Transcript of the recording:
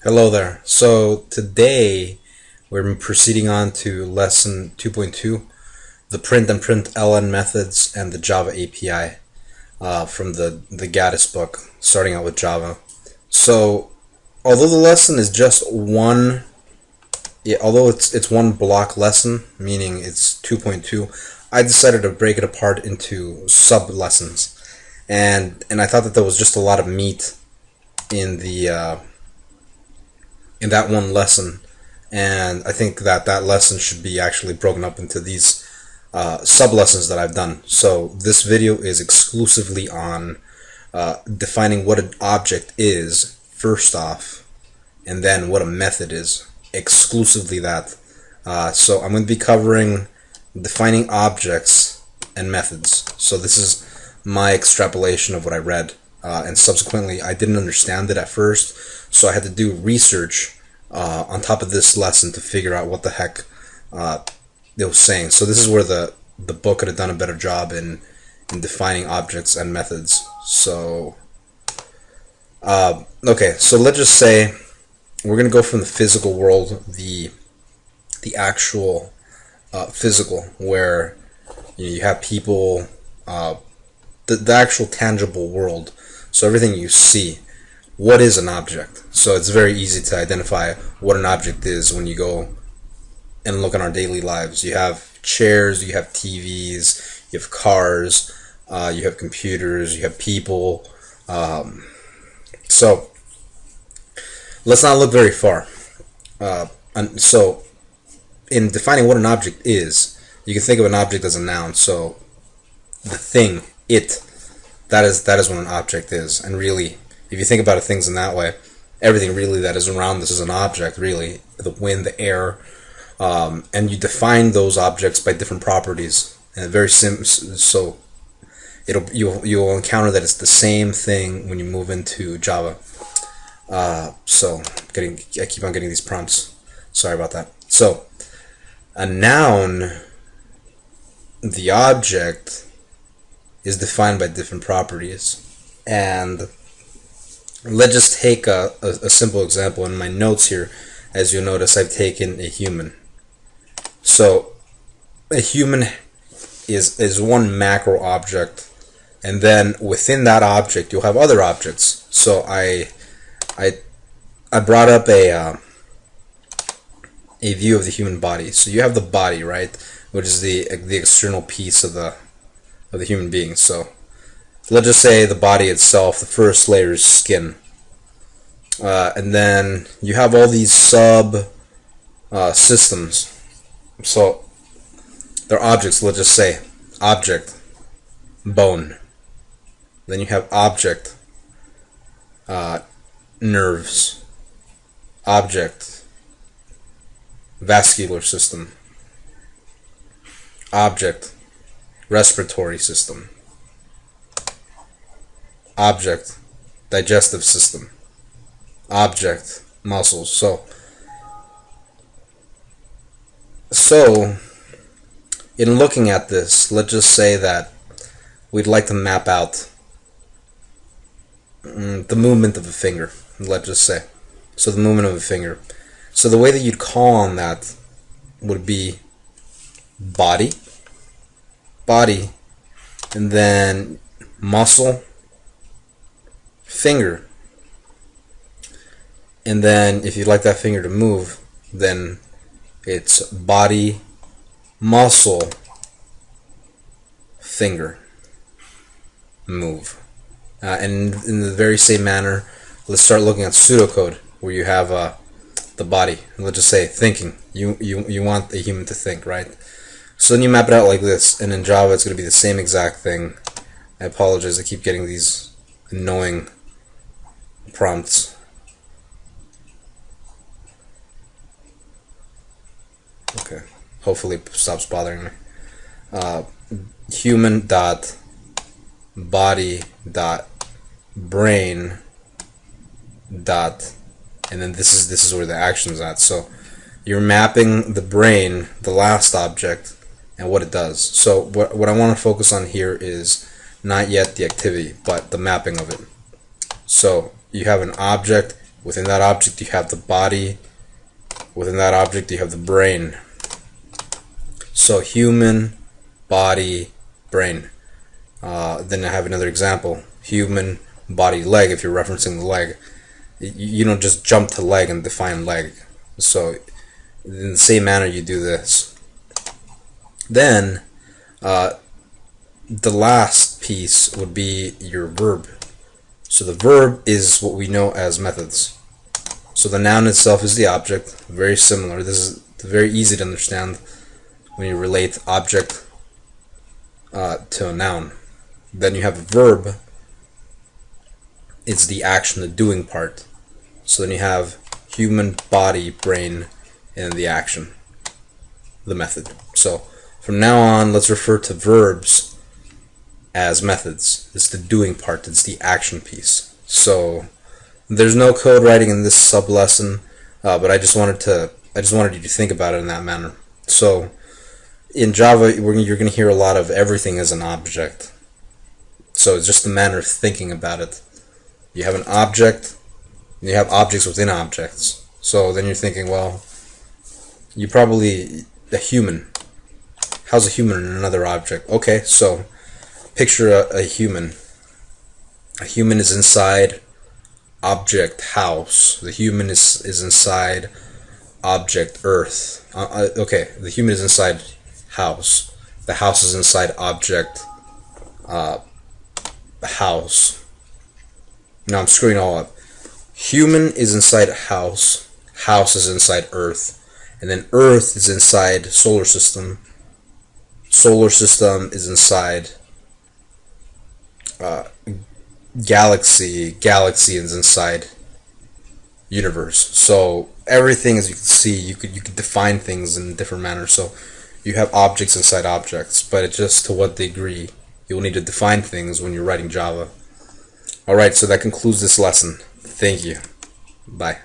Hello there. So today we're proceeding on to lesson 2.2, the print and print ln methods and the Java API from the Gaddis book, starting out with Java. So although the lesson is just one, although it's one block lesson, meaning it's 2.2, I decided to break it apart into sub lessons, and I thought that there was just a lot of meat in the in that one lesson, and I think that that lesson should be actually broken up into these sub lessons that I've done. So this video is exclusively on defining what an object is first off, and then what a method is. Exclusively that. So I'm going to be covering defining objects and methods. So this is my extrapolation of what I read, and subsequently I didn't understand it at first, so I had to do research on top of this lesson to figure out what the heck it was saying. So this is where the book could have done a better job in defining objects and methods. So okay, so let's just say we're gonna go from the physical world, the actual physical, where you have people, the actual tangible world. So everything you see. What is an object? So it's very easy to identify what an object is when you go and look in our daily lives. You have chairs, you have TVs, you have cars, you have computers, you have people. So let's not look very far. And so in defining what an object is, you can think of an object as a noun. So the thing, it, that is what an object is. And really, if you think about things in that way, everything really that is around this is an object, really. The wind, the air, and you define those objects by different properties. And very simple. So you'll encounter that it's the same thing when you move into Java. So I keep on getting these prompts. Sorry about that. So a noun, the object, is defined by different properties. And let's just take a simple example. In my notes here, as you'll notice, I've taken a human. So a human is one macro object, and then within that object you'll have other objects. So I brought up a view of the human body. So you have the body, right, which is the external piece of the human being. So let's just say the body itself, the first layer is skin. And then you have all these sub systems. So they're objects. Let's just say object, bone. Then you have object, nerves. Object, vascular system. Object, respiratory system. Object, digestive system. Object, muscles. So in looking at this, let's just say that we'd like to map out the movement of a finger. Let's just say, so the movement of a finger. So the way that you'd call on that would be body, and then muscle, finger. And then if you'd like that finger to move, then it's body, muscle, finger, move. And in the very same manner, let's start looking at pseudocode, where you have the body. Let's just say thinking. You want a human to think, right? So then you map it out like this, and in Java it's going to be the same exact thing. I apologize, I keep getting these annoying prompts. Okay, hopefully it stops bothering me. Human dot body dot brain dot, and then this is where the action's at. So you're mapping the brain, the last object, and what it does. So what I want to focus on here is not yet the activity, but the mapping of it. So you have an object Within that object you have the body. Within that object you have the brain. So human, body, brain. Then I have another example. Human, body, leg, if you're referencing the leg. You don't just jump to leg and define leg. So in the same manner you do this. Then the last piece would be your verb. So the verb is what we know as methods. So the noun itself is the object. Very similar. This is very easy to understand when you relate object to a noun. Then you have a verb. It's the action, the doing part. So then you have human, body, brain, and the action, the method. So from now on, let's refer to verbs as methods. It's the doing part. It's the action piece. So there's no code writing in this sub lesson, but I just wanted you to think about it in that manner. So in Java, you're going to hear a lot of everything as an object. So it's just a matter of thinking about it. You have an object, and you have objects within objects. So then you're thinking, well, you probably a human. How's a human in another object? Okay, so picture a human. A human is inside object house. The human is inside object earth. Okay, the human is inside house. The house is inside object house. Now I'm screwing it all up. Human is inside house. House is inside earth. And then earth is inside solar system. Solar system is inside galaxy. Galaxy is inside universe. So everything, as you can see, you could define things in different manners. So you have objects inside objects, but it's just to what degree you will need to define things when you're writing Java. Alright, so that concludes this lesson. Thank you. Bye.